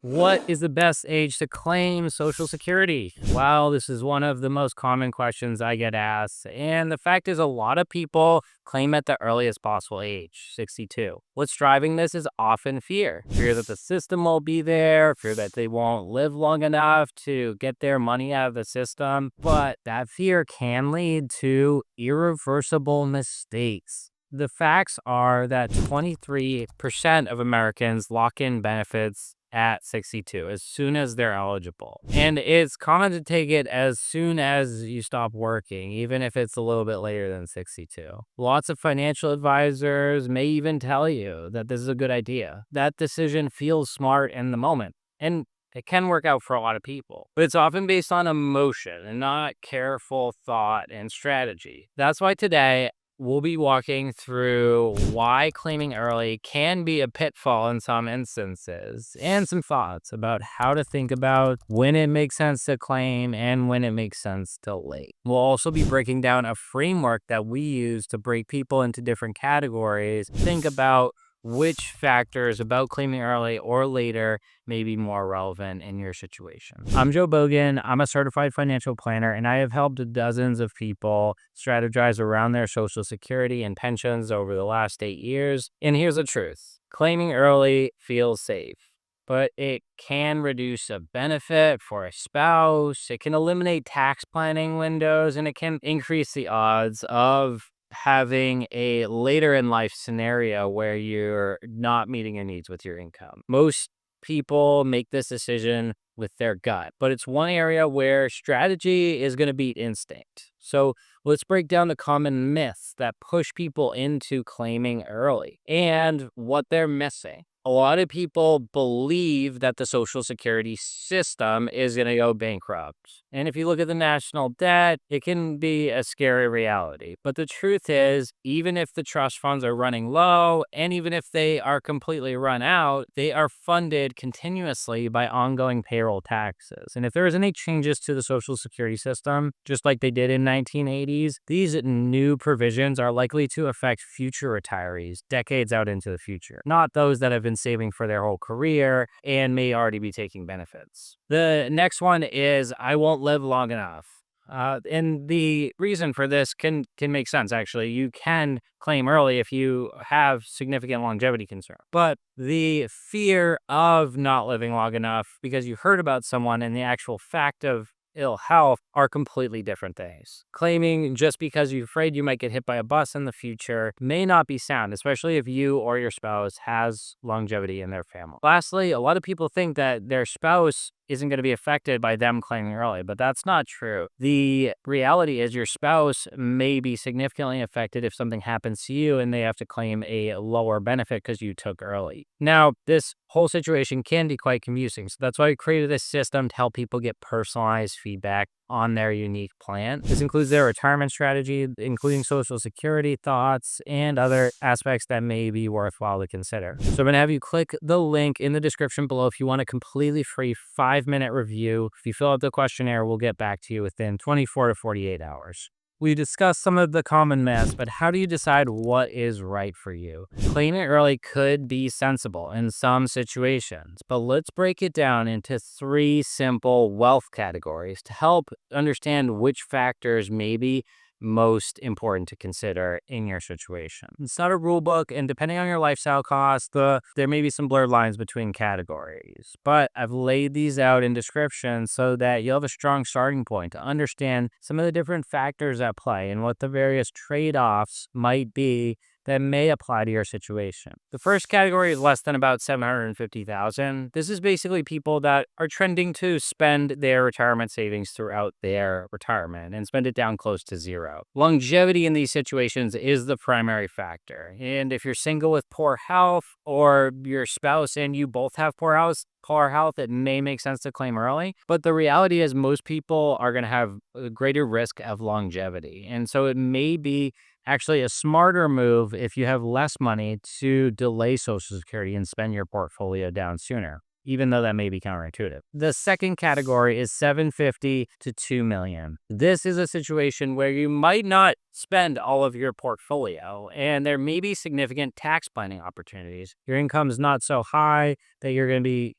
What is the best age to claim Social Security? Well, this is one of the most common questions I get asked. And the fact is, a lot of people claim at the earliest possible age, 62. What's driving this is often fear fear that the system won't be there, fear that they won't live long enough to get their money out of the system. But that fear can lead to irreversible mistakes. The facts are that 23% of Americans lock in benefits at 62 as soon as they're eligible. And it's common to take it as soon as you stop working, even if it's a little bit later than 62. Lots of financial advisors may even tell you that this is a good idea. That decision feels smart in the moment. And it can work out for a lot of people, but it's often based on emotion and not careful thought and strategy. That's why today we'll be walking through why claiming early can be a pitfall in some instances and some thoughts about how to think about when it makes sense to claim and when it makes sense to wait. We'll also be breaking down a framework that we use to break people into different categories. Think about which factors about claiming early or later may be more relevant in your situation. I'm Joe Boughan. I'm a certified financial planner, and I have helped dozens of people strategize around their Social Security and pensions over the last 8 years. And here's the truth. Claiming early feels safe, but it can reduce a benefit for a spouse. It can eliminate tax planning windows, and it can increase the odds of having a later in life scenario where you're not meeting your needs with your income. Most people make this decision with their gut, but it's one area where strategy is going to beat instinct. So let's break down the common myths that push people into claiming early and what they're missing. A lot of people believe that the Social Security system is going to go bankrupt. And if you look at the national debt, it can be a scary reality. But the truth is, even if the trust funds are running low, and even if they are completely run out, they are funded continuously by ongoing payroll taxes. And if there is any changes to the Social Security system, just like they did in 1980s, these new provisions are likely to affect future retirees decades out into the future, not those that have been saving for their whole career and may already be taking benefits. The next one is I won't live long enough. And the reason for this can make sense, actually. You can claim early if you have significant longevity concern. But the fear of not living long enough because you heard about someone and the actual fact of ill health are completely different things. Claiming just because you're afraid you might get hit by a bus in the future may not be sound, especially if you or your spouse has longevity in their family. Lastly, a lot of people think that their spouse isn't going to be affected by them claiming early, but that's not true. The reality is your spouse may be significantly affected if something happens to you and they have to claim a lower benefit because you took early. Now, this whole situation can be quite confusing, so that's why we created this system to help people get personalized feedback on their unique plan. This includes their retirement strategy, including Social Security thoughts and other aspects that may be worthwhile to consider. So I'm going to have you click the link in the description below if you want a completely free 5-minute review. If you fill out the questionnaire, we'll get back to you within 24 to 48 hours. We discussed some of the common myths, but how do you decide what is right for you? Claiming early could be sensible in some situations, but let's break it down into 3 simple wealth categories to help understand which factors may be most important to consider in your situation. It's not a rule book, and depending on your lifestyle costs, there may be some blurred lines between categories. But I've laid these out in descriptions so that you'll have a strong starting point to understand some of the different factors at play and what the various trade-offs might be that may apply to your situation. The first category is less than about $750,000. This is basically people that are trending to spend their retirement savings throughout their retirement and spend it down close to zero. Longevity in these situations is the primary factor. And if you're single with poor health or your spouse and you both have poor health, it may make sense to claim early. But the reality is most people are going to have a greater risk of longevity. And so it may be actually a smarter move if you have less money to delay Social Security and spend your portfolio down sooner, even though that may be counterintuitive. The second category is $750,000 to $2 million. This is a situation where you might not spend all of your portfolio, and there may be significant tax planning opportunities. Your income is not so high that you're going to be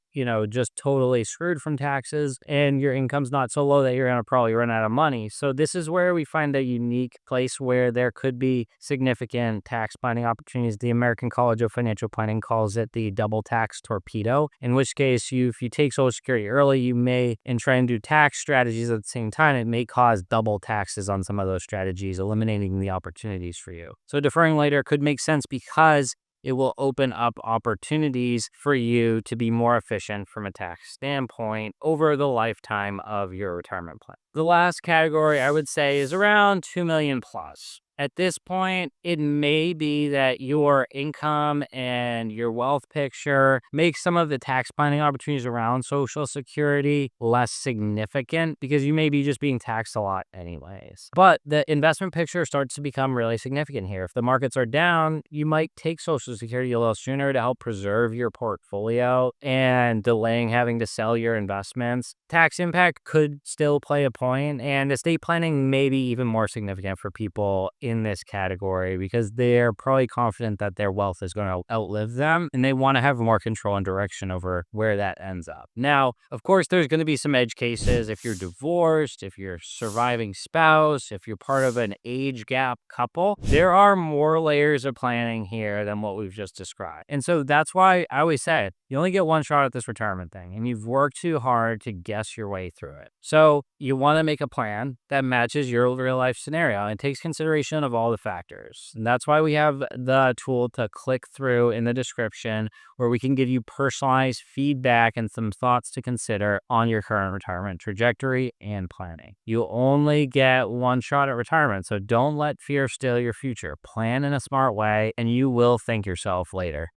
just totally screwed from taxes and your income's not so low that you're going to probably run out of money. So this is where we find a unique place where there could be significant tax planning opportunities. The American College of Financial Planning calls it the double tax torpedo, in which case if you take Social Security early, you may, and try and do tax strategies at the same time, it may cause double taxes on some of those strategies, eliminating the opportunities for you. So deferring later could make sense because it will open up opportunities for you to be more efficient from a tax standpoint over the lifetime of your retirement plan. The last category I would say is around 2 million plus. At this point, it may be that your income and your wealth picture makes some of the tax planning opportunities around Social Security less significant because you may be just being taxed a lot anyways. But the investment picture starts to become really significant here. If the markets are down, you might take Social Security a little sooner to help preserve your portfolio and delaying having to sell your investments. Tax impact could still play a point, and estate planning may be even more significant for people in this category because they're probably confident that their wealth is going to outlive them and they want to have more control and direction over where that ends up. Now, of course, there's going to be some edge cases if you're divorced, if you're a surviving spouse, if you're part of an age gap couple. There are more layers of planning here than what we've just described. And so that's why I always say you only get one shot at this retirement thing and you've worked too hard to guess your way through it. So you want to make a plan that matches your real life scenario and takes consideration of all the factors. And that's why we have the tool to click through in the description where we can give you personalized feedback and some thoughts to consider on your current retirement trajectory and planning. You only get one shot at retirement, so don't let fear steal your future. Plan in a smart way and you will thank yourself later.